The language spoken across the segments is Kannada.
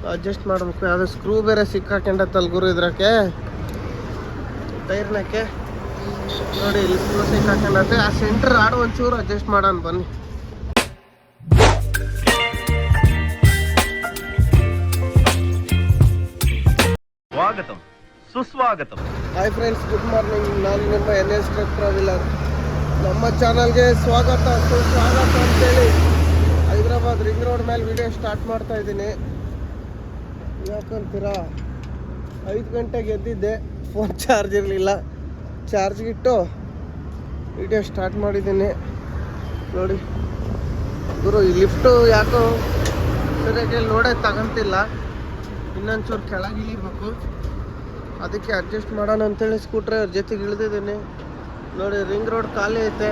ಅಡ್ಜಸ್ಟ್ ಮಾಡಬೇಕು. ಯಾವುದೋ ಸ್ಕ್ರೂ ಬೇರೆ ಸಿಕ್ಕಾಕೊಂಡತ್ತಲ್ಲ ಗುರು ಇದ್ರಕ್ಕೆ ಟೈರ್ನಕ್ಕೆ ನೋಡಿ, ಇಲ್ಲಿ ಸ್ಕ್ರೂ ಸಿಕ್ಕಾಕೊಂಡತ್ತೆ. ಆ ಸೆಂಟ್ರ್ ಆಡೋ ಒಂಚೂರು ಅಡ್ಜಸ್ಟ್ ಮಾಡೋಣ ಬನ್ನಿ. ಸ್ವಾಗತಂ ಸುಸ್ವಾಗತಂ. Hi friends, good morning. ನಾನು ನಿಮ್ಮ NS ಟ್ರಕ್ ಟ್ರಾವೆಲರ್. ನಮ್ಮ ಚಾನಲ್ಗೆ ಸ್ವಾಗತ ಸುಸ್ವಾಗತ ಅಂತೇಳಿ ಹೈದ್ರಾಬಾದ್ ರಿಂಗ್ ರೋಡ್ ಮೇಲೆ ವಿಡಿಯೋ ಸ್ಟಾರ್ಟ್ ಮಾಡ್ತಾ ಇದ್ದೀನಿ. ಯಾಕಂತೀರಾ, 5 ಗಂಟೆಗೆ ಎದ್ದಿದ್ದೆ, ಫೋನ್ ಚಾರ್ಜ್ ಇರಲಿಲ್ಲ. ಚಾರ್ಜ್ಗಿಟ್ಟು ವಿಡಿಯೋ ಸ್ಟಾರ್ಟ್ ಮಾಡಿದ್ದೀನಿ. ನೋಡಿ ಗುರು, ಈ ಲಿಫ್ಟು ಯಾಕೋ ಸರಿಯಾಗಿ ಲೋಡೇ ತಗೊಂತಿಲ್ಲ. ಇನ್ನೊಂಚೂರು ಕೆಳಗೆ ಇಳಿಬೇಕು, ಅದಕ್ಕೆ ಅಡ್ಜಸ್ಟ್ ಮಾಡೋಣ ಅಂತೇಳಿ ಸ್ಕೂಟ್ರ್ ಅವ್ರ ಜೊತೆಗೆ ಇಳಿದಿದ್ದೀನಿ. ನೋಡಿ, ರಿಂಗ್ ರೋಡ್ ಖಾಲಿ ಐತೆ,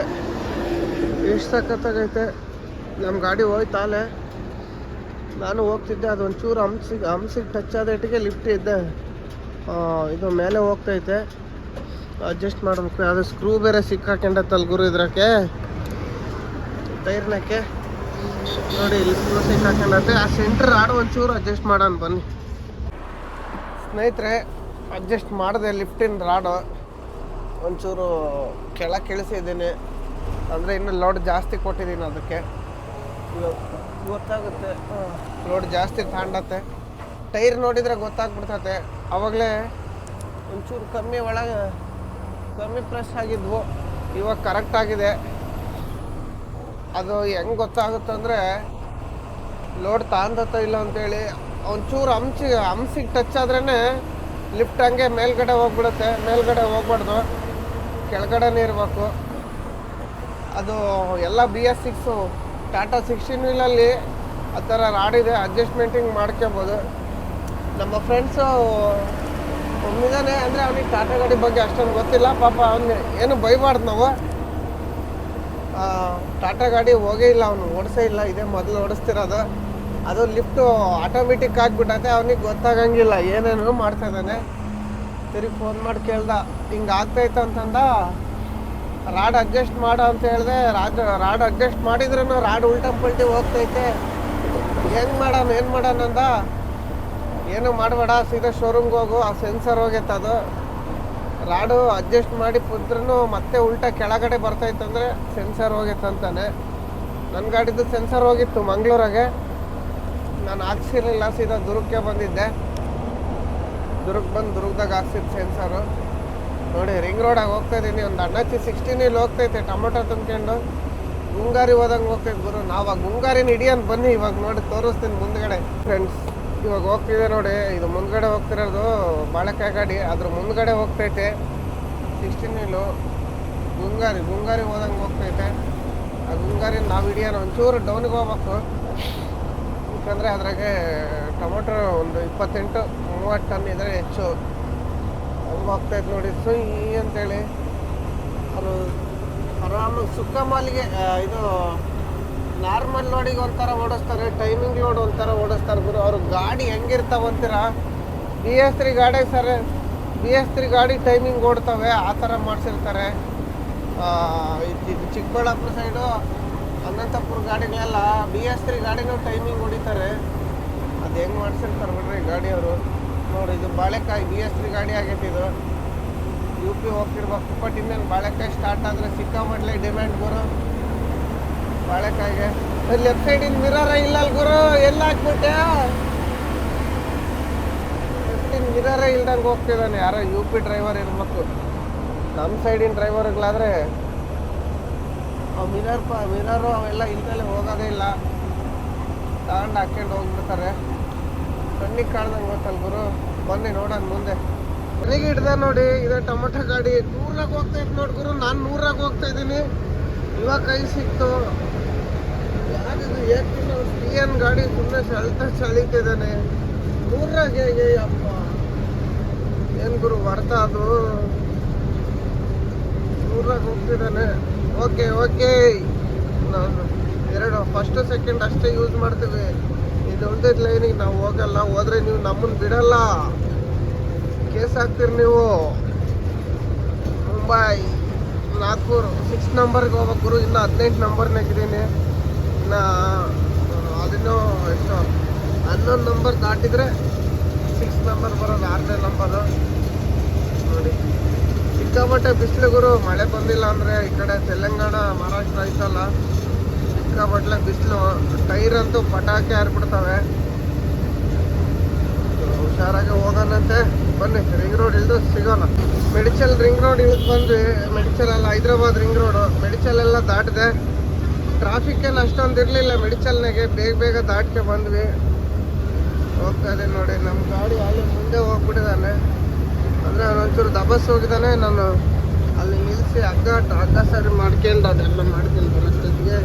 ಎಷ್ಟು ಸಖತ್ತಾಗೈತೆ. ನಮ್ಮ ಗಾಡಿ ಹೋಯ್ತಾಲೆ, ನಾನು ಹೋಗ್ತಿದ್ದೆ. ಅದೊಂಚೂರು ಹಂಸಿಗೆ ಟಚ್ ಆದಟ್ಟಿಗೆ ಲಿಫ್ಟ್ ಇದ್ದೆ, ಇದು ಮೇಲೆ ಹೋಗ್ತೈತೆ. ಅಡ್ಜಸ್ಟ್ ಮಾಡಬೇಕು. ಯಾವುದೋ ಸ್ಕ್ರೂ ಬೇರೆ ಸಿಕ್ಕಾಕೊಂಡತ್ತಲ್ಲ ಗುರು ಇದ್ರಕ್ಕೆ ಟೈರ್ನಕ್ಕೆ ನೋಡಿ, ಇಲ್ಲಿ ಸ್ಕ್ರೂ ಸಿಕ್ಕಾಕೊಂಡತ್ತೆ. ಆ ಸೆಂಟ್ರ್ ಆಡೋ ಒಂಚೂರು ಅಡ್ಜಸ್ಟ್ ಮಾಡೋಣ ಬನ್ನಿ. ಸ್ನೇಹಿತರೆ, ಅಡ್ಜಸ್ಟ್ ಮಾಡಿದೆ. ಲಿಫ್ಟಿನ ರಾಡು ಒಂಚೂರು ಕೆಳಗೆ ಇಳಿಸಿದ್ದೀನಿ, ಅಂದರೆ ಇನ್ನು ಲೋಡ್ ಜಾಸ್ತಿ ಕೊಟ್ಟಿದ್ದೀನಿ. ಅದಕ್ಕೆ ಗೊತ್ತಾಗುತ್ತೆ, ಲೋಡ್ ಜಾಸ್ತಿ ತಾಂಡತ್ತೆ. ಟೈರ್ ನೋಡಿದರೆ ಗೊತ್ತಾಗ್ಬಿಡ್ತತೆ. ಆವಾಗಲೇ ಒಂಚೂರು ಕಮ್ಮಿ ಪ್ರೆಸ್ ಆಗಿದ್ವು, ಇವಾಗ ಕರೆಕ್ಟ್ ಆಗಿದೆ. ಅದು ಹೆಂಗೆ ಗೊತ್ತಾಗುತ್ತೆ ಅಂದರೆ, ಲೋಡ್ ತಾಂದತ್ತೋ ಇಲ್ಲ ಅಂತೇಳಿ ಒಂಚೂರು ಹಂಸಿಗೆ ಟಚ್ ಆದ್ರೇ ಲಿಫ್ಟ್ ಹಂಗೆ ಮೇಲ್ಗಡೆ ಹೋಗ್ಬಿಡುತ್ತೆ. ಮೇಲ್ಗಡೆ ಹೋಗ್ಬಾರ್ದು, ಕೆಳಗಡೆನೇ ಇರಬೇಕು. ಅದು ಎಲ್ಲ BS6 ಟಾಟಾ 16 ವೀಲಲ್ಲಿ ಆ ಥರ ರಾಡಿದೆ, ಅಡ್ಜಸ್ಟ್ಮೆಂಟಿಂಗ್ ಮಾಡ್ಕೊಬೋದು. ನಮ್ಮ ಫ್ರೆಂಡ್ಸು ಒಮ್ಮಿದಾನೆ, ಅಂದರೆ ಅವನಿಗೆ ಟಾಟಾ ಗಾಡಿ ಬಗ್ಗೆ ಅಷ್ಟೊಂದು ಗೊತ್ತಿಲ್ಲ. ಪಾಪ ಅವನು ಏನು ಬೈಬಾರ್ದು ನಾವು. ಟಾಟಾ ಗಾಡಿ ಹೋಗೇ ಇಲ್ಲ, ಅವನು ಓಡಿಸೇ ಇಲ್ಲ, ಇದೇ ಮೊದಲು ಓಡಿಸ್ತಿರೋದು. ಅದು ಲಿಫ್ಟು ಆಟೋಮೆಟಿಕ್ ಆಗಿಬಿಟ್ಟೈತೆ, ಅವನಿಗೆ ಗೊತ್ತಾಗಂಗಿಲ್ಲ, ಏನೇನು ಮಾಡ್ತಾ ಇದ್ದಾನೆ. ತಿರುಗಿ ಫೋನ್ ಮಾಡಿ ಕೇಳ್ದ, ಹಿಂಗೆ ಆಗ್ತೈತೆ ಅಂತಂದ. ರಾಡ್ ಅಡ್ಜಸ್ಟ್ ಮಾಡು ಅಂತ ಹೇಳಿದೆ. ರಾಡ್ ಅಡ್ಜಸ್ಟ್ ಮಾಡಿದ್ರೂ ರಾಡ್ ಉಲ್ಟಾ ಪಲ್ಟಿ ಹೋಗ್ತೈತೆ. ಹೆಂಗೆ ಏನು ಮಾಡೋಣ ಅಂದ. ಏನು ಮಾಡಬೇಡ, ಸೀದಾ ಶೋರೂಮ್ಗೆ ಹೋಗು, ಆ ಸೆನ್ಸರ್ ಹೋಗೈತೆ. ಅದು ರಾಡು ಅಡ್ಜಸ್ಟ್ ಮಾಡಿ ಪುದ್ರೂ ಮತ್ತೆ ಉಲ್ಟಾ ಕೆಳಗಡೆ ಬರ್ತೈತಂದರೆ ಸೆನ್ಸರ್ ಹೋಗೈತೆ ಅಂತಾನೆ. ನನ್ನ ಗಾಡಿದು ಸೆನ್ಸರ್ ಹೋಗಿತ್ತು ಮಂಗಳೂರಾಗೆ, ನಾನು ಹಾಕ್ಸಿರಲಿಲ್ಲ. ಸೀದಾ ದುರ್ಗಕ್ಕೆ ಬಂದಿದ್ದೆ, ದುರ್ಗದಾಗ ಹಾಕ್ಸಿದ್ದು ಸೆನ್ಸರು. ನೋಡಿ, ರಿಂಗ್ ರೋಡಾಗಿ ಹೋಗ್ತಾಯಿದ್ದೀನಿ. ಒಂದು ಅಣ್ಣಚ್ಚಿ 16 ಹೋಗ್ತೈತೆ, ಟೊಮೊಟೊ ತುಂಬ್ಕೊಂಡು ಗುಂಗಾರಿ ಹೋದಂಗೆ ಹೋಗ್ತೈತೆ ಗುರು. ನಾವು ಆ ಗುಂಗಾರಿನ ಹಿಡಿಯೋದು ಬನ್ನಿ, ಇವಾಗ ನೋಡಿ ತೋರಿಸ್ತೀನಿ ಮುಂದ್ಗಡೆ. ಫ್ರೆಂಡ್ಸ್, ಇವಾಗ ಹೋಗ್ತಿದೆ ನೋಡಿ, ಇದು ಮುಂದ್ಗಡೆ ಹೋಗ್ತಿರೋದು ಬಾಳೆಕಾಯಿ ಗಾಡಿ, ಅದ್ರ ಮುಂದ್ಗಡೆ ಹೋಗ್ತೈತೆ 16 ಗುಂಗಾರಿ ಹೋದಂಗೆ ಹೋಗ್ತೈತೆ. ಆ ಗುಂಗಾರಿನ ನಾವು ಹಿಡಿಯೋಣ. ಒಂಚೂರು ಡೌನಿಗೆ ಹೋಗ್ಬೇಕು, ಯಾಕಂದರೆ ಅದ್ರಾಗೆ ಟೊಮೊಟೊ ಒಂದು 28-30 ಟನ್ ಇದ್ರೆ ಹೆಚ್ಚು. ಹಂಗೆ ಹೋಗ್ತೈತೆ ನೋಡಿ, ಸುಯ್ ಅಂತೇಳಿ. ಅವರು ಆರಾಮಾಗಿ ಸುಕ್ಕ ಮಾಲಿಗೆ ಇದು ನಾರ್ಮಲ್ ಲೋಡಿಗೆ ಒಂಥರ ಓಡಿಸ್ತಾರೆ, ಟೈಮಿಂಗ್ ಲೋಡ್ ಒಂಥರ ಓಡಿಸ್ತಾರೆ ಗುರು. ಅವ್ರ ಗಾಡಿ ಹೆಂಗಿರ್ತಾವಂತೀರ, BS3 ಗಾಡಿ ಸರ್, BS3 ಗಾಡಿ ಟೈಮಿಂಗ್ ಓಡ್ತವೆ, ಆ ಥರ ಮಾಡಿಸಿರ್ತಾರೆ. ಇದು ಚಿಕ್ಕಬಳ್ಳಾಪುರ ಸೈಡು ಅನಂತಪುರ ಗಾಡಿಗಳೆಲ್ಲ BS3 ಗಾಡಿನೂ ಟೈಮಿಂಗ್ ಹೊಡಿತಾರೆ. ಅದು ಹೆಂಗೆ ಮಾಡಿಸಿರ್ತಾರೆ ಬಿಡ್ರಿ ಗಾಡಿಯವರು. ನೋಡಿ, ಇದು ಬಾಳೆಕಾಯಿ BS3 ಗಾಡಿ ಆಗೈತೆ. ಇದು UP ಹೋಗ್ತಿರ್ಬೇಕು. ಬಟ್ ಇನ್ನೇನು ಬಾಳೆಕಾಯಿ ಸ್ಟಾರ್ಟ್ ಆದರೆ ಸಿಕ್ಕಾಮಟ್ಲೆ ಡಿಮ್ಯಾಂಡ್ ಗುರು ಬಾಳೆಕಾಯಿಗೆ. ಲೆಫ್ಟ್ ಸೈಡಿನ ಮಿರರ ಇಲ್ಲಲ್ಲ ಗುರು, ಎಲ್ಲ ಹಾಕ್ಬಿಟ್ಟೆ. ಲೆಫ್ಟಿನ ಮಿರರೇ ಇಲ್ದಂಗೆ ಹೋಗ್ತಿದ್ದಾನೆ. ಯಾರೋ UP ಡ್ರೈವರ್ ಇರಬೇಕು. ನಮ್ಮ ಸೈಡಿನ ಡ್ರೈವರ್ಗಳಾದರೆ ಮಿರರು ಅವೆಲ್ಲ ಇಲ್ದಲೆ ಹೋಗೋದೇ ಇಲ್ಲ, ತಗೊಂಡು ಹಾಕ್ಕೊಂಡು ಹೋಗ್ಬಿಡ್ತಾರೆ. ಕಣ್ಣಿಗೆ ಕಾಣ್ದಂಗೆ ಗೊತ್ತಲ್ಲ ಗುರು. ಬನ್ನಿ ನೋಡೋಣ ಮುಂದೆ. ಮನೆಗೆ ಹಿಡ್ದೆ ನೋಡಿ, ಇದು ಟೊಮೊಟೊ ಗಾಡಿ 100ರಾಗ ಹೋಗ್ತೈತೆ ನೋಡಿ ಗುರು. ನಾನು 100ರಾಗ ಹೋಗ್ತಾ ಇದ್ದೀನಿ. ಇವಾಗ ಕೈ ಸಿಕ್ತು. ಯಾರಿದು ಏಕಿನ TN ಗಾಡಿ ಸುಮ್ಮನೆ ಸೆಳೀತಿದ್ದಾನೆ 100ರಾಗ. ಹೇಗೆ ಅಪ್ಪ, ಏನು ಗುರು ವರ್ತ ಅದು. 100ರಾಗ ಹೋಗ್ತಿದ್ದಾನೆ. ಓಕೆ, ನಾವು ಫಸ್ಟ್ ಸೆಕೆಂಡ್ ಅಷ್ಟೇ ಯೂಸ್ ಮಾಡ್ತೀವಿ. ಇದು ಉಳಿದಿದ್ದ ಲೈನಿಗೆ ನಾವು ಹೋಗಲ್ಲ. ಹೋದ್ರೆ ನೀವು ನಮ್ಮನ್ನು ಬಿಡಲ್ಲ, ಕೇಸ್ ಹಾಕ್ತೀರಿ ನೀವು. ಮುಂಬೈ ನಾಗ್ಪುರ್ 6 ನಂಬರ್ಗೆ ಹೋಗ್ಬೇಕು ಗುರು. ಇನ್ನು 18 ನಂಬರ್ನಾಗಿದ್ದೀನಿ. ಇನ್ನು ಅದಿನ್ನೂ ಎಷ್ಟು 11 ನಂಬರ್ ದಾಟಿದ್ರೆ 6 ನಂಬರ್ ಬರೋದು, 6ನೇ ನಂಬರು ನೋಡಿ. ಸಿಕ್ಕಾಪಟ್ಟೆ ಬಿಸಿಲು ಗುರು. ಮಳೆ ಬಂದಿಲ್ಲ ಅಂದರೆ ಈ ಕಡೆ ತೆಲಂಗಾಣ ಮಹಾರಾಷ್ಟ್ರ ಐತಲ್ಲ, ಸಿಕ್ಕಾಪಟ್ಟೆ ಬಿಸಿಲು. ಟೈರ್ ಅಂತೂ ಪಟಾಕಿ ಹಾರ್ಬಿಡ್ತವೆ. ಹುಷಾರಾಗಿ ಹೋಗೋಣಂತೆ ಬನ್ನಿ. ರಿಂಗ್ ರೋಡ್ ಇಳಿದು ಸಿಗೋಣ. ಮೆಡಿಚಲ್ ರಿಂಗ್ ರೋಡ್ ಇಳಿದು ಬಂದ್ವಿ. ಮೆಡಿಚಲ್ ಅಲ್ಲ, ಹೈದ್ರಾಬಾದ್ ರಿಂಗ್ ರೋಡು. ಮೆಡಿಚಲ್ ಎಲ್ಲ ದಾಟಿದೆ. ಟ್ರಾಫಿಕ್ ಏನು ಅಷ್ಟೊಂದು ಇರಲಿಲ್ಲ ಮೆಡಿಚಲ್ನಾಗೆ. ಬೇಗ ದಾಟ್ಕೆ ಬಂದ್ವಿ. ಹೋಗ್ತಾ ಇದೆ ನೋಡಿ. ನಮ್ಮ ಗಾಡಿ ಅಲ್ಲಿ ಮುಂದೆ ಹೋಗ್ಬಿಟ್ಟಿದ್ದಾನೆ. ಅಂದರೆ ಅವನೊಂಚೂರು ದಬಸ್ ಹೋಗಿದ್ದಾನೆ. ನಾನು ಅಲ್ಲಿ ನಿಲ್ಲಿಸಿ ಹಗ್ಗ ಸರಿ ಮಾಡ್ಕೊಂಡು ಅದೆಲ್ಲ ಮಾಡ್ತೀನಿ ಬರೋಷ್ಟೊತ್ತಿಗೆ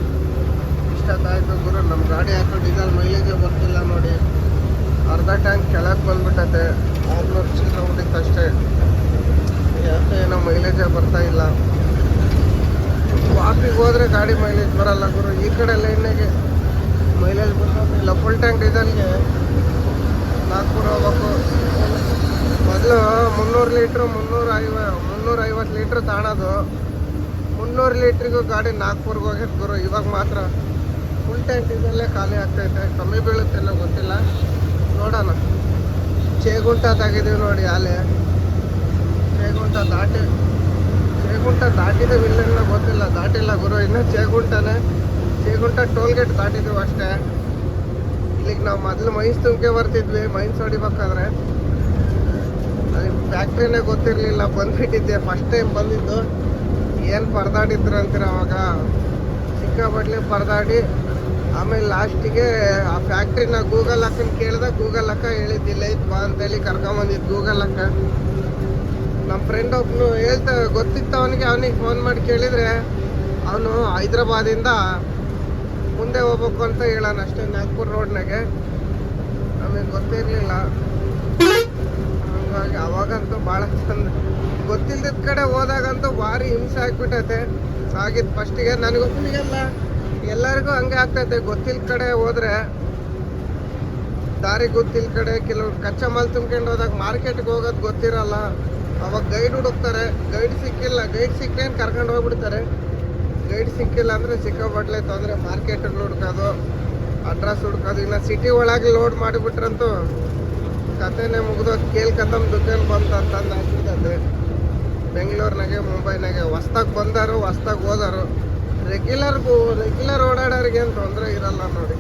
ಇಷ್ಟೊತ್ತಾಯ್ತು ಗುರು. ನಮ್ಮ ಗಾಡಿ ಯಾಕೋ ಡೀಸೆಲ್ ಮೈಲೇಜೇ ಬರ್ತಿಲ್ಲ ನೋಡಿ. ಅರ್ಧ ಟ್ಯಾಂಕ್ ಕೆಳಗೆ ಬಂದ್ಬಿಟ್ಟತೆ. 600 ಚಿಲ್ಲರೆ ಹೊಡಿತು ಅಷ್ಟೇ. ಯಾಕೆ ಏನೋ ಮೈಲೇಜೇ ಬರ್ತಾ ಇಲ್ಲ. ವಾಕಿಗೆ ಹೋದರೆ ಗಾಡಿ ಮೈಲೇಜ್ ಬರಲ್ಲ ಗುರು. ಈ ಕಡೆ ಲೈನ್ಗೆ ಮೈಲೇಜ್ ಬರೋದಿಲ್ಲ. ಫುಲ್ ಟ್ಯಾಂಕ್ ಡೀಸೆಲ್ಗೆ ನಾಗ್ಪುರ ಹೋಗ್ಬೇಕು. ಮೊದಲು 300 ಲೀಟ್ರು 350 ಲೀಟ್ರ್ ತಾಣೋದು. 300 ಲೀಟ್ರಿಗೂ ಗಾಡಿ ನಾಗ್ಪುರ್ಗೆ ಹೋಗಿದ್ದು ಗುರು. ಇವಾಗ ಮಾತ್ರ ಫುಲ್ ಟ್ಯಾಂಕ್ ಡೀಸೆಲ್ಲೇ ಖಾಲಿ ಆಗ್ತೈತೆ. ಕಮ್ಮಿ ಬೀಳುತ್ತೆಲ್ಲ ಗೊತ್ತಿಲ್ಲ, ನೋಡೋಣ. ಚೇಗುಂಟ ತಾಗಿದ್ದೀವಿ ನೋಡಿ. ಅಲ್ಲೇ ಚೇಗುಂಟ ದಾಟಿದ್ದೀವಿ ಇಲ್ಲ ಗೊತ್ತಿಲ್ಲ. ದಾಟಿಲ್ಲ ಗುರು ಇನ್ನೂ. ಚೇಗುಂಟ ಟೋಲ್ಗೇಟ್ ದಾಟಿದ್ದೀವಿ ಅಷ್ಟೇ. ಇಲ್ಲಿಗೆ ನಾವು ಮೊದಲು ಮೈನ್ಸ್ ತುಂಬಿಕೆ ಬರ್ತಿದ್ವಿ. ಮೈನ್ಸ್ ಹೊಡಿಬೇಕಾದ್ರೆ ಅಲ್ಲಿ ಫ್ಯಾಕ್ಟ್ರಿನೇ ಗೊತ್ತಿರಲಿಲ್ಲ. ಬಂದುಬಿಟ್ಟಿದ್ದೆ ಫಸ್ಟ್ ಟೈಮ್ ಬಂದಿದ್ದು. ಏನು ಪರದಾಡಿದ್ರು ಅಂತೀರ ಅವಾಗ. ಸಿಕ್ಕಾಪಟ್ಲೆ ಪರದಾಡಿ ಆಮೇಲೆ ಲಾಸ್ಟಿಗೆ ಆ ಫ್ಯಾಕ್ಟ್ರಿನ ಗೂಗಲ್ ಅಕ್ಕನ ಕೇಳಿದ. ಗೂಗಲ್ ಅಕ್ಕ ಹೇಳಿದ್ದಿಲ್ಲ ಇತ್ತು ಬಾ ಅಂತೇಳಿ ಕರ್ಕೊಂಬಂದಿದ್ದು ಗೂಗಲ್ ಅಕ್ಕ. ನಮ್ಮ ಫ್ರೆಂಡ್ ಒಬ್ಬನು ಗೊತ್ತಿತ್ತು ಅವನಿಗೆ ಫೋನ್ ಮಾಡಿ ಕೇಳಿದರೆ ಅವನು ಹೈದ್ರಾಬಾದಿಂದ ಮುಂದೆ ಹೋಗ್ಬೇಕು ಅಂತ ಹೇಳೋಣ ಅಷ್ಟೇ, ನಾಗ್ಪುರ್ ರೋಡ್ನಾಗೆ. ನಮಗೆ ಗೊತ್ತಿರಲಿಲ್ಲ. ಹಂಗಾಗಿ ಅವಾಗಂತೂ ಭಾಳ ಚಂದ. ಗೊತ್ತಿಲ್ಲದ ಕಡೆ ಹೋದಾಗಂತೂ ಭಾರಿ ಹಿಂಸೆ ಆಗ್ಬಿಟ್ಟೈತೆ. ಆಗಿದ್ದು ಫಸ್ಟಿಗೆ ನನಗೊಬ್ಬನಿಗೆಲ್ಲ ಎಲ್ಲರಿಗೂ ಹಂಗೆ ಆಗ್ತೈತೆ. ಗೊತ್ತಿಲ್ಲ ಕಡೆ ಹೋದರೆ ದಾರಿ ಗೊತ್ತಿಲ್ಲ ಕಡೆ ಕೆಲವ್ರು ಕಚ್ಚಾ ಮಾಲ್ ತುಂಬ್ಕೊಂಡು ಹೋದಾಗ ಮಾರ್ಕೆಟ್ಗೆ ಹೋಗೋದು ಗೊತ್ತಿರಲ್ಲ. ಅವಾಗ ಗೈಡ್ ಹುಡುಕ್ತಾರೆ. ಗೈಡ್ ಸಿಕ್ಕೇನು ಕರ್ಕೊಂಡು ಹೋಗ್ಬಿಡ್ತಾರೆ. ಗೈಡ್ ಸಿಕ್ಕಿಲ್ಲ ಅಂದರೆ ಸಿಕ್ಕಾಪಟ್ಲೆ ತೊಂದರೆ. ಮಾರ್ಕೆಟಲ್ಲಿ ಹುಡ್ಕೋದು, ಅಡ್ರೆಸ್ ಹುಡ್ಕೋದು. ಇನ್ನು ಸಿಟಿ ಒಳಗೆ ಲೋಡ್ ಮಾಡಿಬಿಟ್ರಂತೂ ಕಥೆನೇ ಮುಗಿದೋದು. ಕೇಳ್ಕತ್ತಮ್ಮ ದುಕಾನ್ ಬಂತು ಅಂತಂದು ಆಗ್ಬಿಡ್ತದೆ. ಬೆಂಗಳೂರಿನಾಗೆ ಮುಂಬೈನಾಗೆ ಹೊಸ್ದಾಗಿ ಬಂದಾರು, ಹೊಸ್ದಾಗಿ ಹೋದಾರು. ರೆಗ್ಯುಲರ್ ಓಡಾಡೋರಿಗೆ ಏನು ತೊಂದರೆ ಇರಲ್ಲ ನೋಡಿ.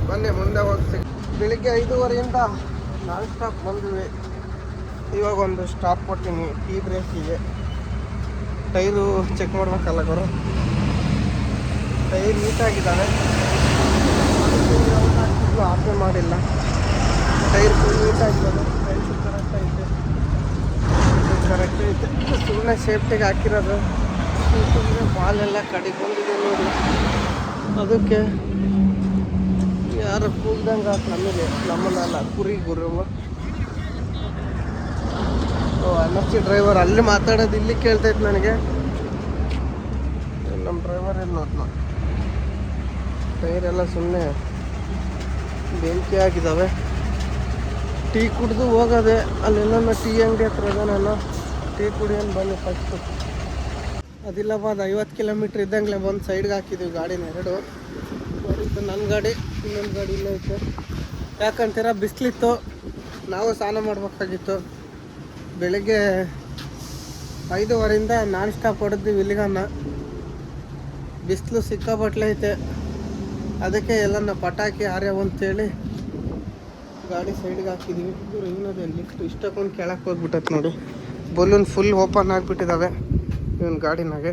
ಬನ್ನಿ ಮುಂದೆ ಹೋಗಿ ಬೆಳಿಗ್ಗೆ 5:30 ನಾನ್ ಸ್ಟಾಪ್ ಬಂದ್ವಿ. ಇವಾಗ ಒಂದು ಸ್ಟಾಪ್ ಕೊಡ್ತೀನಿ ಟೀ ಬ್ರೇಕಿಗೆ. ಟೈರು ಚೆಕ್ ಮಾಡ್ಬೇಕಲ್ಲ ಗುರು. ಟೈರ್ ನೀಟಾಗಿದ್ದಾವೆ. ಆಫೇ ಮಾಡಿಲ್ಲ. ಟೈರ್ ಫುಲ್ ನೀಟಾಗಿದ್ದಾವೆ. ಟೈರ್ಸು ಕರೆಕ್ಟ್ ಐತೆ. ಸುಮ್ಮನೆ ಸೇಫ್ಟಿಗೆ ಹಾಕಿರೋದು. ಸುಮ್ಮನೆ ಬಾಲೆಲ್ಲ ಕಡಿಗೆ ಬಂದಿದೆ ನೋಡಿ. ಅದಕ್ಕೆ ಯಾರು ಕೂಗ್ದಂಗೆ ಆಯ್ತು ನಮಗೆ. ನಮ್ಮನ್ನೆಲ್ಲ ಕುರಿ ಗುರು. ಅನ್ನಚ್ಚಿ ಡ್ರೈವರ್ ಅಲ್ಲಿ ಮಾತಾಡೋದು ಇಲ್ಲಿ ಕೇಳ್ತೈತೆ ನನಗೆ. ನಮ್ಮ ಡ್ರೈವರ್ ಏನು ನೋಡ್ನ. ಟೈರೆಲ್ಲ ಸುಮ್ಮನೆ ಬೆಂಕಿ ಆಗಿದ್ದಾವೆ. ಟೀ ಕುಡಿದು ಹೋಗೋದೆ. ಅಲ್ಲೆಲ್ಲ ಟೀ ಅಂಗಡಿ ಹತ್ರ ಇದೆ. ನಾನು ಟೀ ಕುಡಿಯೋನು ಬನ್ನಿ ಫಸ್ಟು. ಆದಿಲಾಬಾದ್ 50 ಕಿಲೋಮೀಟ್ರ್ ಇದ್ದಂಗೆ ಬಂದು ಸೈಡ್ಗೆ ಹಾಕಿದ್ದೀವಿ ಗಾಡಿನ. ಎರಡು ನೋಡಿದ್ದು ನನ್ನ ಗಾಡಿ, ಇನ್ನೊಂದು ಗಾಡಿ ಇಲ್ಲೇ ಐತೆ. ಯಾಕಂತೀರ ಬಿಸಿಲಿತ್ತು, ನಾವು ಸ್ನಾನ ಮಾಡಬೇಕಾಗಿತ್ತು. ಬೆಳಿಗ್ಗೆ 5:30 ನಾನ್ ಸ್ಟಾಪ್ ಹೊಡೆದ್ವಿ ಇಲ್ಲಿಗನ್ನ. ಬಿಸಿಲು ಸಿಕ್ಕಾಪಟ್ಲೆ ಐತೆ. ಅದಕ್ಕೆ ಎಲ್ಲನ ಪಟಾಕಿ ಆರ್ಯವ ಅಂತೇಳಿ ಗಾಡಿ ಸೈಡ್ಗೆ ಹಾಕಿದ್ದೀವಿ. ಇನ್ನೋದೇ ಲಿಫ್ಟ್ ಇಷ್ಟಕ್ಕೊಂದು ಕೆಳಕ್ಕೆ ಹೋಗ್ಬಿಟ್ಟೈತೆ ನೋಡಿ. ಬಲೂನ್ ಫುಲ್ ಓಪನ್ ಆಗಿಬಿಟ್ಟಿದ್ದಾವೆ ಇವನ್ ಗಾಡಿನಾಗೆ.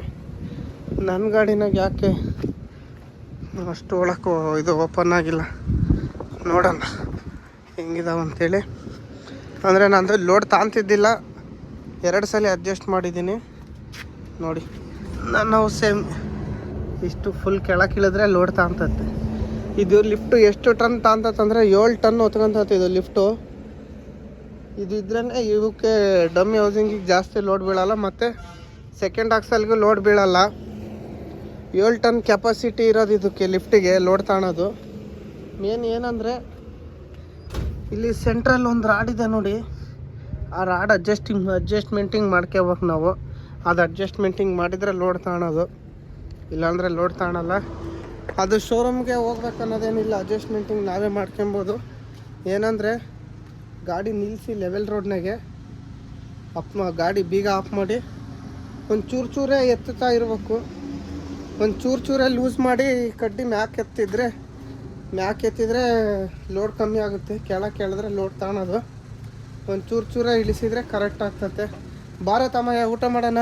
ನನ್ನ ಗಾಡಿನಾಗ ಯಾಕೆ ಅಷ್ಟು ಒಳಕ್ಕೆ ಇದು ಓಪನ್ ಆಗಿಲ್ಲ, ನೋಡೋಣ ಹೆಂಗಿದಾವೆ ಅಂಥೇಳಿ. ಅಂದರೆ ನಂದು ಲೋಡ್ ತಾಂತಿದ್ದಿಲ್ಲ, 2 ಸಲ ಅಡ್ಜಸ್ಟ್ ಮಾಡಿದ್ದೀನಿ ನೋಡಿ. ನಾವು ಸೇಮ್ ಇಷ್ಟು ಫುಲ್ ಕೆಳಕ್ಕೆ ಇಳಿದ್ರೆ ಲೋಡ್ ತಾಂತತ್ತೆ. ಇದು ಲಿಫ್ಟು ಎಷ್ಟು ಟನ್ ತಾಂತಂದರೆ 7 ಟನ್ ಹೊತ್ಕೊಂತತ್ತೆ ಇದು ಲಿಫ್ಟು. ಇದು ಇದ್ರೇ ಇವಕ್ಕೆ ಡಮ್ಮಿ ಹೌಸಿಂಗಿಗೆ ಜಾಸ್ತಿ ಲೋಡ್ ಬೀಳಲ್ಲ, ಮತ್ತು ಸೆಕೆಂಡ್ ಆಕ್ಸಲ್ಗೂ ಲೋಡ್ ಬೀಳಲ್ಲ. 7 ಟನ್ ಕೆಪಾಸಿಟಿ ಇರೋದು ಇದಕ್ಕೆ ಲಿಫ್ಟಿಗೆ ಲೋಡ್ ತಾಣೋದು. ಮೇನ್ ಏನಂದರೆ ಇಲ್ಲಿ ಸೆಂಟ್ರಲ್ಲಿ ಒಂದು ರಾಡ್ ಇದೆ ನೋಡಿ. ಆ ರಾಡ್ ಅಡ್ಜಸ್ಟ್ಮೆಂಟಿಂಗ್ ಮಾಡ್ಕೋಬೇಕು ನಾವು. ಅದು ಅಡ್ಜಸ್ಟ್ಮೆಂಟಿಂಗ್ ಮಾಡಿದರೆ ಲೋಡ್ ತಾಣೋದು, ಇಲ್ಲಾಂದರೆ ಲೋಡ್ ತಾಣಲ್ಲ. ಅದು ಶೋರೂಮ್ಗೆ ಹೋಗ್ಬೇಕು ಅನ್ನೋದೇನಿಲ್ಲ, ಅಡ್ಜಸ್ಟ್ಮೆಂಟಿಂಗ್ ನಾವೇ ಮಾಡ್ಕೊಬೋದು. ಏನಂದರೆ ಗಾಡಿ ನಿಲ್ಲಿಸಿ ಲೆವೆಲ್ ರೋಡ್ನಾಗೆ ಗಾಡಿ ಬೀಗ ಆಫ್ ಮಾಡಿ ಒಂದು ಚೂರೇ ಎತ್ತುತ್ತಾ ಇರಬೇಕು. ಒಂದು ಚೂರೇ ಲೂಸ್ ಮಾಡಿ ಕಡ್ಡಿ ಮ್ಯಾಕ್ ಎತ್ತಿದ್ರೆ ಲೋಡ್ ಕಮ್ಮಿ ಆಗುತ್ತೆ. ಕೆಳಗೆ ಎಳೆದ್ರೆ ಲೋಡ್ ತಾಣೋದು. ಒಂದು ಚೂರೇ ಇಳಿಸಿದರೆ ಕರೆಕ್ಟ್ ಆಗ್ತತೆ. ಭಾರತಮ್ಮಯ್ಯ ಊಟ ಮಾಡೋಣ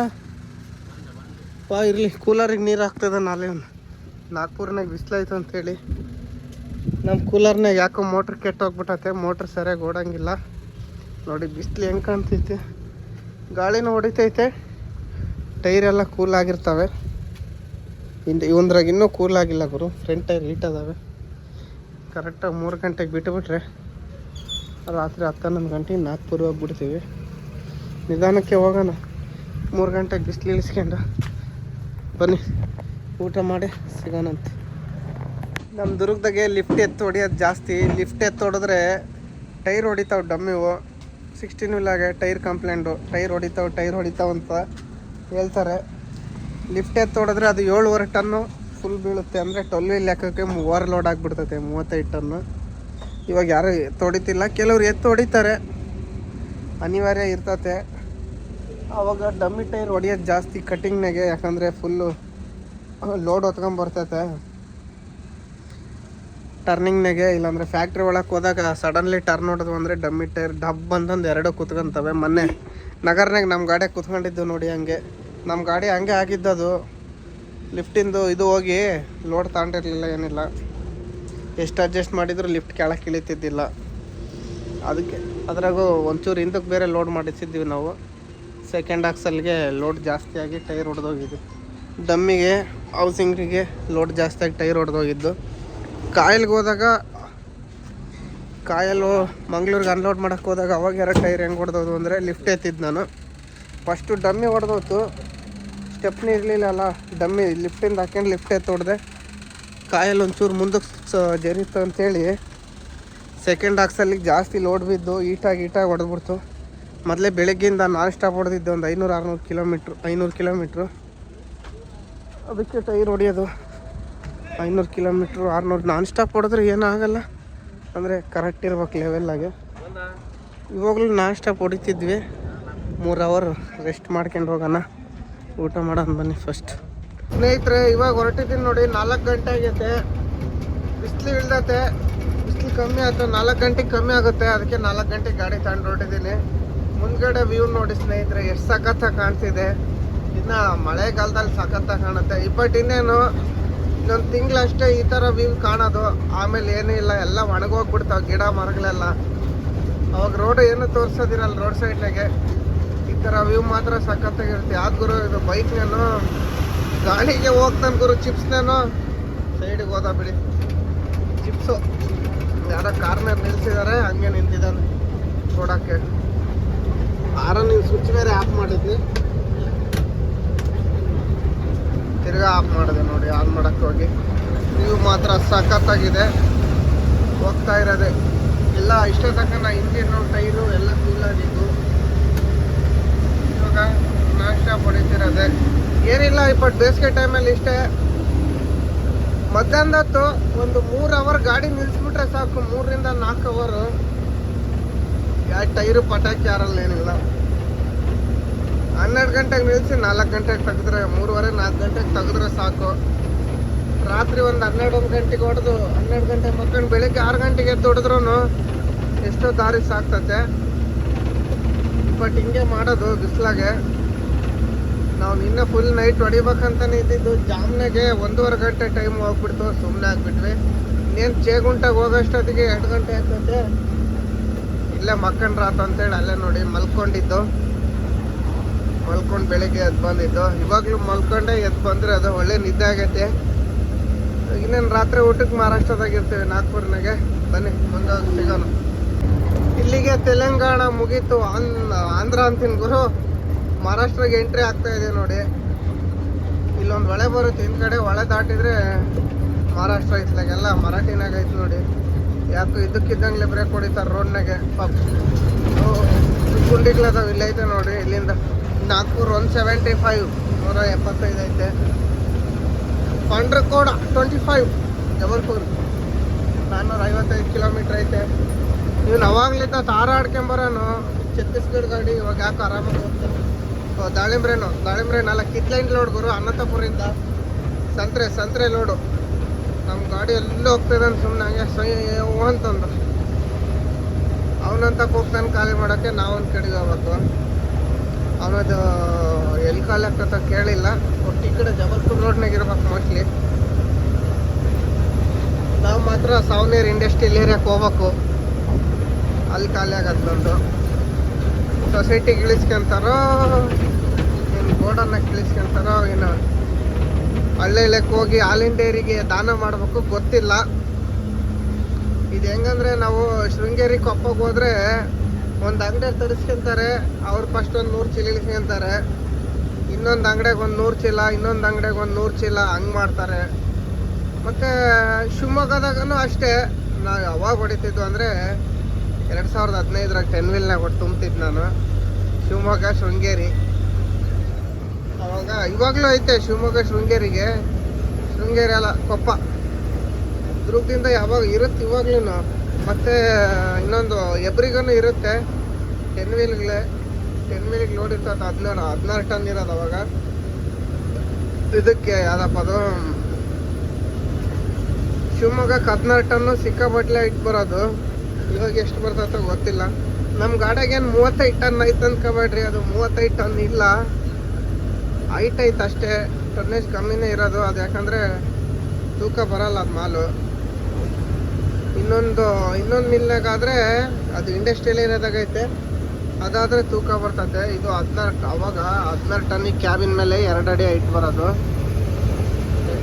ಇರಲಿ. ಕೂಲರಿಗೆ ನೀರು ಹಾಕ್ತದೆ ನಾಳೆ ನಾಗ್ಪುರ್ನಾಗ ಬಿಸಿಲಾಯ್ತು ಅಂತೇಳಿ ನಮ್ಮ ಕೂಲರ್ನಾಗ ಯಾಕೋ ಮೋಟ್ರ್ ಕೆಟ್ಟೋಗ್ಬಿಟ್ಟತೆ. ಮೋಟ್ರ್ ಸರಿಯಾಗಿ ಓಡಂಗಿಲ್ಲ ನೋಡಿ. ಬಿಸಿಲು ಹೆಂಗೆ ಕಾಣ್ತೈತೆ, ಗಾಳಿನೂ ಹೊಡಿತೈತೆ, ಟೈರೆಲ್ಲ ಕೂಲ್ ಆಗಿರ್ತವೆ. ಇವಂದ್ರಾಗ ಇನ್ನೂ ಕೂಲ್ ಆಗಿಲ್ಲ ಗುರು. ಫ್ರಂಟ್ ಟೈರ್ ಹೀಟ್ ಅದಾವೆ. ಕರೆಕ್ಟಾಗಿ 3 ಗಂಟೆಗೆ ಬಿಟ್ಟುಬಿಟ್ರೆ ರಾತ್ರಿ 10-11 ಗಂಟೆಗೆ ನಾಗ್ಪುರ ಹೋಗ್ಬಿಡ್ತೀವಿ. ನಿಧಾನಕ್ಕೆ ಹೋಗೋಣ. 3 ಗಂಟೆಗೆ ಬಿಸಿಲು ಇಳಿಸ್ಕೊಂಡು ಬನ್ನಿ, ಊಟ ಮಾಡಿ ಸಿಗೋಣಂತೆ. ನಮ್ಮ ದುರ್ಗದಾಗೆ ಲಿಫ್ಟ್ ಎತ್ತು ಹೊಡಿಯೋದು ಜಾಸ್ತಿ. ಲಿಫ್ಟ್ ಎತ್ತು ಹೊಡೆದ್ರೆ ಟೈರ್ ಹೊಡಿತಾವೆ ಡಮ್ಮಿವು. 16 ವೀಲಾಗೆ ಟೈರ್ ಕಂಪ್ಲೇಂಟು. ಟೈರ್ ಹೊಡಿತಾವೆ ಅಂತ ಹೇಳ್ತಾರೆ. ಲಿಫ್ಟ್ ಎತ್ತು ಹೊಡೆದ್ರೆ ಅದು 7.5 ಟನ್ನು ಫುಲ್ ಬೀಳುತ್ತೆ. ಅಂದರೆ 12 ವೀಲ್ ಲೆಕ್ಕಕ್ಕೆ ಓವರ್ ಲೋಡ್ ಆಗಿಬಿಡ್ತೈತೆ 35 ಟನ್ನು. ಇವಾಗ ಯಾರು ಎತ್ತು ಹೊಡಿತಿಲ್ಲ, ಕೆಲವ್ರು ಎತ್ತು ಹೊಡಿತಾರೆ, ಅನಿವಾರ್ಯ ಇರ್ತತೆ. ಆವಾಗ ಡಮ್ಮಿ ಟೈರ್ ಹೊಡಿಯೋದು ಜಾಸ್ತಿ ಕಟ್ಟಿಂಗ್ನಾಗೆ. ಯಾಕಂದರೆ ಫುಲ್ಲು ಲೋಡ್ ಹೊತ್ಕೊಂಬರ್ತೈತೆ ಟರ್ನಿಂಗ್ನಾಗೆ. ಇಲ್ಲಾಂದರೆ ಫ್ಯಾಕ್ಟ್ರಿ ಒಳಗೆ ಹೋದಾಗ ಸಡನ್ಲಿ ಟರ್ನ್ ಹೊಡೆದು ಅಂದರೆ ಡಮ್ಮಿ ಟೈರ್ ಡಬ್ ಅಂತಂದು ಎರಡೂ ಕೂತ್ಕೊಂತವೆ. ಮೊನ್ನೆ ನಗರ್ನಾಗ ನಮ್ಮ ಗಾಡಿ ಕೂತ್ಕೊಂಡಿದ್ದು ನೋಡಿ. ಹಂಗೆ ನಮ್ಮ ಗಾಡಿ ಹಂಗೆ ಆಗಿದ್ದದು. ಲಿಫ್ಟಿಂದು ಇದು ಹೋಗಿ ಲೋಡ್ ತಗೊಂಡಿರಲಿಲ್ಲ, ಏನಿಲ್ಲ. ಎಷ್ಟು ಅಡ್ಜಸ್ಟ್ ಮಾಡಿದ್ರು ಲಿಫ್ಟ್ ಕೆಳಗೆ ಇಳಿತಿದ್ದಿಲ್ಲ. ಅದಕ್ಕೆ ಅದ್ರಾಗೂ ಒಂಚೂರು ಹಿಂದಕ್ಕೆ ಬೇರೆ ಲೋಡ್ ಮಾಡಿಸಿದ್ವಿ ನಾವು. ಸೆಕೆಂಡ್ ಆಕ್ಸಲ್ಗೆ ಲೋಡ್ ಜಾಸ್ತಿಯಾಗಿ ಟೈರ್ ಹೊಡೆದೋಗಿದ್ದು. ಡಮ್ಮಿಗೆ ಹೌಸಿಂಗಿಗೆ ಲೋಡ್ ಜಾಸ್ತಿಯಾಗಿ ಟೈರ್ ಹೊಡೆದೋಗಿದ್ದು. ಕಾಯಲ್ಗೆ ಹೋದಾಗ ಕಾಯಲು ಮಂಗ್ಳೂರಿಗೆ ಅನ್ಲೋಡ್ ಮಾಡೋಕ್ಕೆ ಹೋದಾಗ ಅವಾಗ 2 ಟೈರ್ ಹೆಂಗೆ ಹೊಡೆದೋದು ಅಂದರೆ ಲಿಫ್ಟ್ ಎತ್ತಿದ್ದು ನಾನು. ಫಸ್ಟು ಡಮ್ಮಿ ಹೊಡೆದೋತು, ಸ್ಟೆಪ್ನಿ ಇರಲಿಲ್ಲಲ್ಲ. ಡಮ್ಮಿ ಲಿಫ್ಟಿಂದ ಹಾಕ್ಕೊಂಡು ಲಿಫ್ಟ್ ಎತ್ತು ಹೊಡೆದೆ. ಕಾಯಲ್ಲಿ ಒಂಚೂರು ಮುಂದಕ್ಕೆ ಜರಿತು ಅಂತೇಳಿ ಸೆಕೆಂಡ್ ಆಕ್ಸಲ್ಲಿಗೆ ಜಾಸ್ತಿ ಲೋಡ್ ಬಿದ್ದು ಈಟಾಗಿ ಹೊಡೆದ್ಬಿಡ್ತು. ಮೊದಲೇ ಬೆಳಗ್ಗೆಯಿಂದ ನಾನ್ ಸ್ಟಾಪ್ ಹೊಡೆದಿದ್ದೆ ಒಂದು 500 ಕಿಲೋಮೀಟ್ರು. ಅದಕ್ಕೆ ಟೈರ್ ಹೊಡೆಯೋದು 500 ಕಿಲೋಮೀಟ್ರು 600 ನಾನ್ ಸ್ಟಾಪ್ ಹೊಡೆದ್ರೆ ಏನೂ ಆಗಲ್ಲ. ಅಂದರೆ ಕರೆಕ್ಟ್ ಇರ್ಬೇಕು ಲೆವೆಲ್ಲಾಗೆ. ಇವಾಗಲೂ ನಾನ್ ಸ್ಟಾಪ್ ಹೊಡಿತಿದ್ವಿ. 3 ಅವರ್ ರೆಸ್ಟ್ ಮಾಡ್ಕೊಂಡು ಹೋಗೋಣ, ಊಟ ಮಾಡೋಣ ಬನ್ನಿ ಫಸ್ಟ್. ಸ್ನೇಹಿತರೆ, ಇವಾಗ ಹೊರಟಿದ್ದೀನಿ ನೋಡಿ. 4 ಗಂಟೆ ಆಗೈತೆ. ಬಿಸಿಲು ಇಳ್ದತೆ. ಬಿಸಿಲು ಕಮ್ಮಿ ಆಯಿತು. 4 ಗಂಟೆಗೆ ಕಮ್ಮಿ ಆಗುತ್ತೆ. ಅದಕ್ಕೆ 4 ಗಂಟೆಗೆ ಗಾಡಿ ತಗೊಂಡು ಹೊರಟಿದ್ದೀನಿ. ಮುಂದ್ಗಡೆ ವ್ಯೂ ನೋಡಿ ಸ್ನೇಹಿತರೆ, ಎಷ್ಟು ಸಖತ್ತಾಗಿ ಕಾಣ್ತಿದೆ. ಇನ್ನು ಮಳೆಗಾಲದಲ್ಲಿ ಸಖತ್ತಾಗಿ ಕಾಣುತ್ತೆ. ಇನ್ನೇನು ಇನ್ನೊಂದು ತಿಂಗಳಷ್ಟೇ ಈ ಥರ ವ್ಯೂ ಕಾಣೋದು. ಆಮೇಲೆ ಏನೂ ಇಲ್ಲ, ಎಲ್ಲ ಒಣಗೋಗ್ಬಿಡ್ತಾವೆ ಗಿಡ ಮರಗಳೆಲ್ಲ. ಅವಾಗ ರೋಡ್ ಏನು ತೋರಿಸೋದಿರಲ್ಲ ರೋಡ್ ಸೈಡ್ನಾಗೆ. ಈ ಥರ ವ್ಯೂ ಮಾತ್ರ ಸಖತ್ತಾಗಿರುತ್ತೆ. ಯಾವ್ದು ಗುರು ಇದು ಬೈಕ್ನೇನು ಗಾಳಿಗೆ ಹೋಗ್ತಾನೆ ಗುರು. ಚಿಪ್ಸ್ನೇನು ಸೈಡಿಗೆ ಹೋದ ಬಿಡಿ. ಚಿಪ್ಸು ಯಾರೋ ಕಾರ್ನರ್ ನಿಲ್ಸಿದ್ದಾರೆ, ಹಂಗೆ ನಿಂತಿದ್ದಾನೆ ಕೊಡೋಕ್ಕೆ. ನೀವು ಸ್ವಿಚ್ ಬೇರೆ ಆಫ್ ಮಾಡಿದ್ವಿ, ತಿರ್ಗಾ ಆಫ್ ಮಾಡಿದೆ ನೋಡಿ. ಆನ್ ಮಾಡೋಕ್ಕೆ ಹೋಗಿ ವ್ಯೂ ಮಾತ್ರ ಸಖತ್ತಾಗಿದೆ. ಹೋಗ್ತಾ ಇರೋದೆ ಎಲ್ಲ ಇಷ್ಟೇ ತನಕ ಇಂಜಿನ್ನು ಟೈರು ಎಲ್ಲ ಕೂಲಾಗಿದ್ದು. ಇವಾಗ ನಾಷ್ಟ ಹೊಡಿತಿರೋದೆ ಏನಿಲ್ಲ. ಬೇಸಿಗೆ ಟೈಮಲ್ಲಿ ಇಷ್ಟೇ. ಮಧ್ಯಾಹ್ನದತ್ತು ಒಂದು 3 ಅವರ್ ಗಾಡಿ ನಿಲ್ಲಿಸ್ಬಿಟ್ರೆ ಸಾಕು. 3 ರಿಂದ 4 ಅವರು ಟೈರು ಪಟಾಕಿ ಯಾರಲ್ಲ, ಏನಿಲ್ಲ. 12 ಗಂಟೆಗೆ ನಿಲ್ಲಿಸಿ 4 ಗಂಟೆಗೆ ತೆಗೆದ್ರೆ 3:30-4 ಗಂಟೆಗೆ ತೆಗೆದ್ರೆ ಸಾಕು. ರಾತ್ರಿ ಒಂದು 12 ಗಂಟೆಗೆ ಹೊಡೆದು 12 ಗಂಟೆ ಮಕ್ಕಳು ಬೆಳಿಗ್ಗೆ 6 ಗಂಟೆಗೆ ಎದ್ದು ಹೊಡೆದ್ರೂ ಎಷ್ಟೋ ದಾರಿ ಸಾಕ್ತತೆ. ಹಿಂಗೆ ಮಾಡೋದು ಬಿಸಿಲಾಗೆ. ನಾವು ನಿನ್ನೆ ಫುಲ್ ನೈಟ್ ಹೊಡಿಬೇಕಂತಾನೆ ಇದ್ದಿದ್ದು. ಜಾಮ್ನಾಗೆ 1.5 ಗಂಟೆ ಟೈಮ್ ಹೋಗ್ಬಿಡ್ತು, ಸುಮ್ಮನೆ ಆಗ್ಬಿಟ್ವಿ. ಇನ್ನೇನು ಚೇಗುಂಟಾಗಿ ಹೋಗೋಷ್ಟೊತ್ತಿಗೆ 2 ಗಂಟೆ ಆಗ್ತೈತೆ. ಇಲ್ಲೇ ಮಕ್ಕಂಡ್ರಾತು ಅಂತೇಳಿ ಅಲ್ಲೇ ನೋಡಿ ಮಲ್ಕೊಂಡಿದ್ದು. ಮಲ್ಕೊಂಡು ಬೆಳಿಗ್ಗೆ ಎದ್ದು ಬಂದಿದ್ದು. ಇವಾಗಲೂ ಮಲ್ಕೊಂಡೆ ಎದ್ದು ಬಂದರೆ ಅದು ಒಳ್ಳೆ ನಿದ್ದೆ ಆಗೈತೆ. ಇನ್ನೇನು ರಾತ್ರಿ ಊಟಕ್ಕೆ ಮಹಾರಾಷ್ಟ್ರದಾಗಿರ್ತೀವಿ ನಾಗ್ಪುರ್ನಾಗೆ. ಬನ್ನಿ ಮುಂದೆ ಸಿಗೋಣ. ಇಲ್ಲಿಗೆ ತೆಲಂಗಾಣ ಮುಗೀತು. ಆಂಧ್ರ ಅಂತೀನಿ ಗುರು. ಮಹಾರಾಷ್ಟ್ರಗೆ ಎಂಟ್ರಿ ಆಗ್ತಾ ಇದೆ ನೋಡಿ. ಇಲ್ಲೊಂದು ಹೊಳೆ ಬರುತ್ತೆ ಹಿಂದ್ಗಡೆ. ಹೊಳೆ ದಾಟಿದ್ರೆ ಮಹಾರಾಷ್ಟ್ರ ಇತ್ಲಾಗೆಲ್ಲ ಮರಾಠಿನಾಗ ಐತೆ ನೋಡಿ. ಯಾಕೆ ಇದಕ್ಕಿದ್ದಂಗ್ಲೆ ಬ್ರೇಕ್ ಹೊಡಿತಾರೆ ರೋಡ್ನಾಗೆ. ಪಾಪ ಗುಂಡಿಗಳದಾವೆ. ಇಲ್ಲೈತೆ ನೋಡಿ. ಇಲ್ಲಿಂದ ನಾಗ್ಪುರ್ 175 175 ಐತೆ. ಪಂಡ್ರಕೋಡ 25 ಜಬಲ್ಪುರ್ 455 ಕಿಲೋಮೀಟ್ರ್ ಐತೆ. ಇವ್ನು ಅವಾಗ್ಲಿದ್ದ ಹಾರಾಡ್ಕೊಂಬರೋನು ಛತ್ತೀಸ್ಗಢ ಗಾಡಿ ಇವಾಗ ಯಾಕೆ ಆರಾಮಾಗಿ ಹೋಗ್ತಾನೆ. ದಾಳಿಂಬ್ರೆ ಅಲ್ಲ, ಕಿತ್ಲೈನ್ ಲೋಡ್ ಗುರು, ಅನಂತಪುರಿಂದ ಸಂತ್ರೆ ಲೋಡು. ನಮ್ಮ ಗಾಡಿ ಎಲ್ಲ ಹೋಗ್ತದೆ ಅಂತ ಸುಮ್ಮನೆ ಹಂಗೆ ಅಂತಂದು ಅವನಂತ ಹೋಗ್ತಾನೆ ಖಾಲಿ ಮಾಡೋಕ್ಕೆ. ನಾವೊಂದು ಕಡೆಗೆ ಹೋಗ್ಬೇಕು. ಅವನದು ಎಲ್ಲಿ ಖಾಲಿ ಆಗ್ತದ ಕೇಳಿಲ್ಲ. ಒಟ್ಟು ಈ ಕಡೆ ಜಬಲ್ಪುರ್ ರೋಡ್ನಾಗ ಇರ್ಬೇಕು ಮೋಸ್ಟ್ಲಿ. ನಾವು ಮಾತ್ರ ಸಾವನೇರ್ ಇಂಡಸ್ಟ್ರಿಯಲ್ ಏರಿಯಾಕ್ಕೆ ಹೋಗ್ಬೇಕು. ಅಲ್ಲಿ ಖಾಲಿ ಆಗತ್ತೆ ನಮ್ಮದು. ಸೊಸೈಟಿಗೆ ಇಳಿಸ್ಕೊಂತಾರೋ ಏನು ಗೋಡನ್ನಾಗ ಇಳಿಸ್ಕೊಂತಾರೋ ಏನು ಹಳ್ಳಿಕ್ಕೆ ಹೋಗಿ ಹಾಲಿನ ಡೈರಿಗೆ ದಾನ ಮಾಡಬೇಕು ಗೊತ್ತಿಲ್ಲ. ಇದು ಹೆಂಗಂದ್ರೆ ನಾವು ಶೃಂಗೇರಿ ಕೊಪ್ಪಗೆ ಹೋದ್ರೆ ಒಂದು ಅಂಗಡಿಯಲ್ಲಿ ತರಿಸ್ಕೊಂತಾರೆ. ಅವ್ರು ಫಸ್ಟ್ ಒಂದು 100 ಚೀಲ ಇಳಿಸ್ಕೊಂತಾರೆ. ಇನ್ನೊಂದು ಅಂಗಡಿಗೆ ಒಂದು 100 ಚೀಲ, ಇನ್ನೊಂದು ಅಂಗಡಿಗೆ ಒಂದು 100 ಚೀಲ ಹಂಗೆ ಮಾಡ್ತಾರೆ. ಮತ್ತು ಶಿವಮೊಗ್ಗದಾಗೂ ಅಷ್ಟೇ. ನಾವು ಯಾವಾಗ ಹೊಡಿತಿದ್ವು ಅಂದರೆ 2015 10 ವೀಲ್ನಾಗ ಒಟ್ಟು ತುಂಬ್ತಿದ್ದು ನಾನು. ಶಿವಮೊಗ್ಗ ಶೃಂಗೇರಿ ಅವಾಗ. ಇವಾಗಲೂ ಐತೆ ಶಿವಮೊಗ್ಗ ಶೃಂಗೇರಿ ಅಲ್ಲ ಕೊಪ್ಪ ದುರ್ಗದಿಂದ ಯಾವಾಗ ಇರುತ್ತೆ ಇವಾಗ್ಲೂ. ಮತ್ತು ಇನ್ನೊಂದು ಎಬ್ರಿಗೂ ಇರುತ್ತೆ 10 ವೀಲಿಗೆ ಲೋಡ್ ಇರ್ತದೆ. 16 ಟನ್ ಇರೋದು ಅವಾಗ. ಇದಕ್ಕೆ ಯಾವ್ದಪ್ಪ ಅದು ಶಿವಮೊಗ್ಗಕ್ಕೆ 16 ಟನ್ನು ಸಿಕ್ಕಾಬಟ್ಲೆ ಇಟ್ಟು ಬರೋದು. ಇವಾಗ ಎಷ್ಟು ಬರ್ತೈತೋ ಗೊತ್ತಿಲ್ಲ. ನಮ್ಮ ಗಾಡಿಗೇನು 35 ಟನ್ ಐತೆ ಅಂದ್ಕೊಬೇಡ್ರಿ. ಅದು 35 ಟನ್ ಇಲ್ಲ, ಹೈಟ್ ಐತೆ ಅಷ್ಟೇ. ಟನ್ನೇಜ್ ಕಮ್ಮಿನೇ ಇರೋದು ಅದು. ಯಾಕಂದರೆ ತೂಕ ಬರಲ್ಲ ಅದು ಮಾಲು. ಇನ್ನೊಂದು ಮಿಲ್ನಾಗಾದರೆ ಅದು ಇಂಡಸ್ಟ್ರಿಯಲ್ ಏರಿಯಾದಾಗೈತೆ, ಅದಾದರೆ ತೂಕ ಬರ್ತದೆ. ಇದು 16 ಅವಾಗ 16 ಟನ್ನಿಗೆ ಕ್ಯಾಬಿನ್ ಮೇಲೆ 2 ಅಡಿ ಹೈಟ್ ಬರೋದು.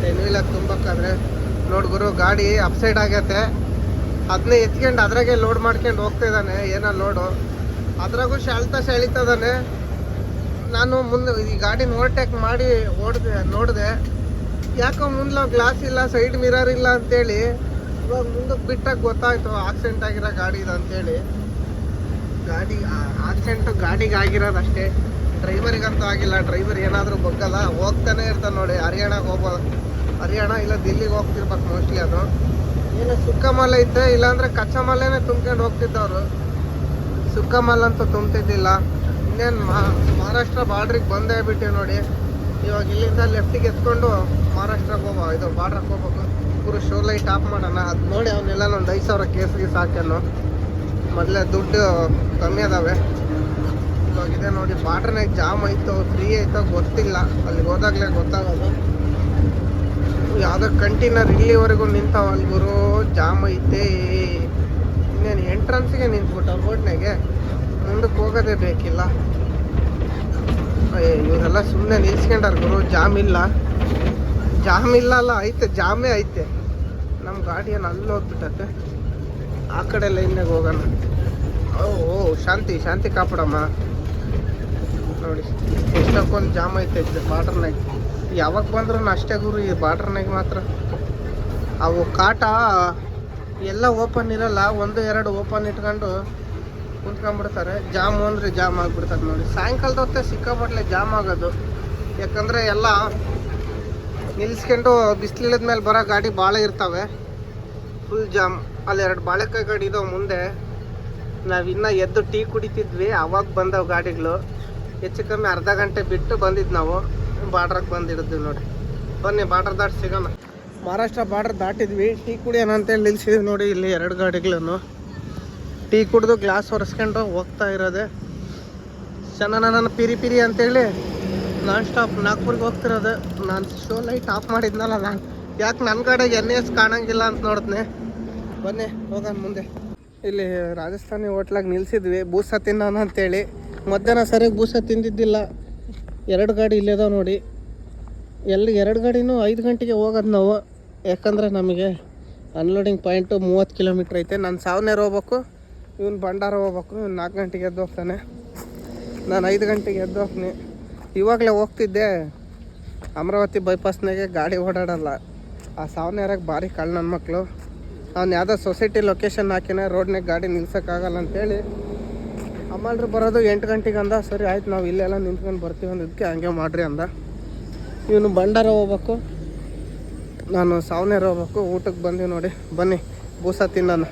10 ವೀಲಾಗಿ ತುಂಬಬೇಕಾದ್ರೆ ನೋಡಿ ಗುರು, ಗಾಡಿ ಅಪ್ಸೈಡ್ ಆಗೈತೆ. ಅದನ್ನೇ ಎತ್ಕೊಂಡು ಅದ್ರಾಗೆ ಲೋಡ್ ಮಾಡ್ಕೊಂಡು ಹೋಗ್ತಾ ಇದ್ದಾನೆ. ಏನೋ ಲೋಡು ಅದ್ರಾಗೂ ಸೆಳಿತದಾನೆ. ನಾನು ಮುಂದೆ ಈ ಗಾಡಿನ ಓವರ್ಟೇಕ್ ಮಾಡಿ ನೋಡಿದೆ. ಯಾಕೋ ಮುಂದೆ ಗ್ಲಾಸ್ ಇಲ್ಲ, ಸೈಡ್ ಮಿರರ್ ಇಲ್ಲ ಅಂತೇಳಿ. ಇವಾಗ ಮುಂದಕ್ಕೆ ಬಿಟ್ಟಾಗ ಗೊತ್ತಾಯ್ತು ಆಕ್ಸಿಡೆಂಟ್ ಆಗಿರೋ ಗಾಡಿ ಇದು ಅಂತೇಳಿ. ಆಕ್ಸಿಡೆಂಟು ಗಾಡಿಗೆ ಆಗಿರೋದಷ್ಟೇ, ಡ್ರೈವರಿಗಂತೂ ಆಗಿಲ್ಲ. ಡ್ರೈವರ್ ಏನಾದರೂ ಬಗ್ಗಲ್ಲ, ಹೋಗ್ತಾನೆ ಇರ್ತಾನೆ ನೋಡಿ. ಹರಿಯಾಣ ಇಲ್ಲ ದಿಲ್ಲಿಗೆ ಹೋಗ್ತಿರ್ಬೇಕು ಮೋಸ್ಟ್ಲಿ. ಅದು ಏನೋ ಸುಕ್ಕ ಮಾಲ್ ಐತೆ, ಇಲ್ಲಾಂದರೆ ಕಚ್ಚಾ ಮಾಲೇನೆ ತುಂಬ್ಕೊಂಡು ಹೋಗ್ತಿದ್ದವರು. ಸುಕ್ಕ ಮಾಲ್ ಅಂತೂ ತುಂಬ್ತಿದ್ದಿಲ್ಲ. ಇನ್ನೇನು ಮಹಾರಾಷ್ಟ್ರ ಬಾರ್ಡ್ರಿಗೆ ಬಂದೇ ಬಿಟ್ಟಿವಿ ನೋಡಿ. ಇವಾಗ ಇಲ್ಲಿಂದ ಲೆಫ್ಟಿಗೆ ಎತ್ಕೊಂಡು ಮಹಾರಾಷ್ಟ್ರಕ್ಕೆ ಇದು ಬಾರ್ಡ್ರಿಗೆ ಹೋಗ್ಬೇಕು. ಪೂರ ಶೋ ಲೈಟ್ ಆಫ್ ಮಾಡೋಣ. ಅದು ನೋಡಿ ಅವನ್ನೆಲ್ಲ ಒಂದು 5,000 ಕೇಸ್ಗೆ ಸಾಕ್ಯಾನು. ಮೊದಲೇ ದುಡ್ಡು ಕಮ್ಮಿ ಅದಾವೆ. ಇವಾಗಿದೆ ನೋಡಿ, ಬಾರ್ಡ್ರ್ನಾಗ ಜಾಮ್ ಐತೋ ಫ್ರೀ ಐತೋ ಗೊತ್ತಿಲ್ಲ. ಅಲ್ಲಿಗೆ ಹೋದಾಗಲೇ ಗೊತ್ತಾಗೋದು. ಯಾವುದೋ ಕಂಟೈನರ್ ಇಲ್ಲಿವರೆಗೂ ನಿಂತಾವ. ಅಲ್ಲಿ ಗುರು ಜಾಮ್ ಐತೆ. ಇನ್ನೇನು ಎಂಟ್ರನ್ಸ್ಗೆ ನಿಂತ್ಬಿಟ್ಟ ರೋಡ್ನಾಗೆ. ಮುಂದಕ್ಕೆ ಹೋಗೋದೇ ಬೇಕಿಲ್ಲ. ಇವರೆಲ್ಲ ಸುಮ್ಮನೆ ನಿಲ್ಸ್ಕೊಂಡಾರ ಗುರು. ಜಾಮ್ ಇಲ್ಲ ಅಲ್ಲ, ಐತೆ, ಜಾಮೇ ಐತೆ. ನಮ್ಮ ಗಾಡಿ ಏನು ಅಲ್ಲಿ ಹೋಗ್ಬಿಟ್ಟತೆ. ಆ ಕಡೆ ಲೈನ್ನಾಗ ಹೋಗೋಣ. ಓ ಶಾಂತಿ ಕಾಪಾಡಮ್ಮ. ನೋಡಿ ಎಷ್ಟಕ್ಕೊಂದು ಜಾಮ್ ಐತೆ ಬಾರ್ಡ್ರ್ನಾಗ. ಯಾವಾಗ ಬಂದ್ರೂ ಅಷ್ಟೇ ಗುರು, ಈ ಬಾರ್ಡ್ರ್ನಾಗ ಮಾತ್ರ ಅವು ಕಾಟ ಎಲ್ಲ ಓಪನ್ ಇರಲ್ಲ. 1-2 ಓಪನ್ ಇಟ್ಕೊಂಡು ಕುಂತ್ಕೊಂಡ್ಬಿಡ್ತಾರೆ. ಜಾಮು ಅಂದರೆ ಜಾಮ್ ಆಗಿಬಿಡ್ತಾರೆ ನೋಡಿ. ಸಾಯಂಕಾಲದ ಹೊತ್ತೆ ಸಿಕ್ಕಾಪಟ್ಲೆ ಜಾಮ್ ಆಗೋದು. ಯಾಕಂದರೆ ಎಲ್ಲ ನಿಲ್ಸ್ಕೊಂಡು ಬಿಸಿಲಿಳಿದ ಮೇಲೆ ಬರೋ ಗಾಡಿ ಭಾಳ ಇರ್ತವೆ. Full jam. ಅಲ್ಲಿ 2 ಬಾಳೆಕಾಯಿ ಗಾಡಿ ಇದಾವೆ ಮುಂದೆ. ನಾವಿನ್ನೂ ಎದ್ದು ಟೀ ಕುಡಿತಿದ್ವಿ, ಆವಾಗ ಬಂದವು ಗಾಡಿಗಳು. ಹೆಚ್ಚು ಕಮ್ಮಿ ಅರ್ಧ ಗಂಟೆ ಬಿಟ್ಟು ಬಂದಿದ್ದು ನಾವು. ಬಾರ್ಡ್ರಿಗೆ ಬಂದಿಡಿದ್ವಿ ನೋಡಿ. ಬನ್ನಿ ಬಾರ್ಡರ್ ದಾಟಿ ಸಿಗೋಣ. ಮಹಾರಾಷ್ಟ್ರ ಬಾರ್ಡರ್ ದಾಟಿದ್ವಿ. ಟೀ ಕುಡಿಯೋಣ ಅಂತೇಳಿ ನಿಲ್ಸಿದ್ವಿ ನೋಡಿ. ಇಲ್ಲಿ 2 ಗಾಡಿಗಳನ್ನು ಟೀ ಕುಡಿದು ಗ್ಲಾಸ್ ಒರೆಸ್ಕೊಂಡು ಹೋಗ್ತಾ ಇರೋದೆ. ನನ್ನ ಪಿರಿ ಅಂತೇಳಿ ನಾನ್ ಸ್ಟಾಪ್ ನಾಗ್ಪುರ್ಗೆ ಹೋಗ್ತಿರೋದೆ. ನಾನು ಶೋ ಲೈಟ್ ಆಫ್ ಮಾಡಿದ್ನಲ್ಲ ನಾನು. ಯಾಕೆ ನನ್ನ ಕಡೆಗೆ NS ಕಾಣಂಗಿಲ್ಲ ಅಂತ ನೋಡಿದ್ನೆ. ಬನ್ನಿ ಹೋಗೋಣ ಮುಂದೆ. ಇಲ್ಲಿ ರಾಜಸ್ಥಾನಿ ಹೋಟ್ಲಾಗ ನಿಲ್ಸಿದ್ವಿ ಬೂಸ ತಿನ್ನೋಣ ಅಂತೇಳಿ. ಮಧ್ಯಾಹ್ನ ಸರಿಯಾಗಿ ಬೂಸ ತಿಂದಿದ್ದಿಲ್ಲ. 2 ಗಾಡಿ ಇಲ್ಲಿದಾವೆ ನೋಡಿ. 2 ಗಾಡಿನೂ 5 ಗಂಟೆಗೆ ಹೋಗೋದು ನಾವು. ಯಾಕಂದರೆ ನಮಗೆ ಅನ್ಲೋಡಿಂಗ್ ಪಾಯಿಂಟು 30 ಕಿಲೋಮೀಟ್ರ್ ಐತೆ. ನಾನು ಸಾವನೇರ್ ಹೋಗ್ಬೇಕು, ಇವನು ಭಂಡಾರ ಹೋಗ್ಬೇಕು. ಇವ್ನು 4 ಗಂಟೆಗೆ ಎದ್ದು ಹೋಗ್ತಾನೆ, ನಾನು 5 ಗಂಟೆಗೆ ಎದ್ದು ಹೋಗ್ತೀನಿ. ಇವಾಗಲೇ ಹೋಗ್ತಿದ್ದೆ ಅಮರಾವತಿ ಬೈಪಾಸ್ನಾಗೆ. ಗಾಡಿ ಓಡಾಡಲ್ಲ. ಆ ಸಾವನೇರಾಗ ಭಾರಿ ಕಳ್ಳ ನನ್ನ ಮಕ್ಕಳು. ಅವ್ನು ಯಾವುದೋ ಸೊಸೈಟಿ ಲೊಕೇಶನ್ ಹಾಕಿನ ರೋಡ್ನಾಗ ಗಾಡಿ ನಿಲ್ಸೋಕ್ಕಾಗಲ್ಲ ಅಂತೇಳಿ. ಅಮ್ಮಲ್ರು ಬರೋದು 8 ಗಂಟೆಗೆ ಅಂದ. ಸರಿ ಆಯ್ತು, ನಾವು ಇಲ್ಲೆಲ್ಲ ನಿಂತ್ಕೊಂಡು ಬರ್ತೀವಿ ಅಂದಿದ್ದಕ್ಕೆ ಹಂಗೆ ಮಾಡಿರಿ ಅಂದ. ಇವನು ಭಂಡಾರ ಹೋಗ್ಬೇಕು, ನಾನು ಸಾವನೇರ್ ಹೋಗ್ಬೇಕು. ಊಟಕ್ಕೆ ಬಂದೀವಿ ನೋಡಿ. ಬನ್ನಿ ಬೂಸ ತಿನ್ನೋಣ.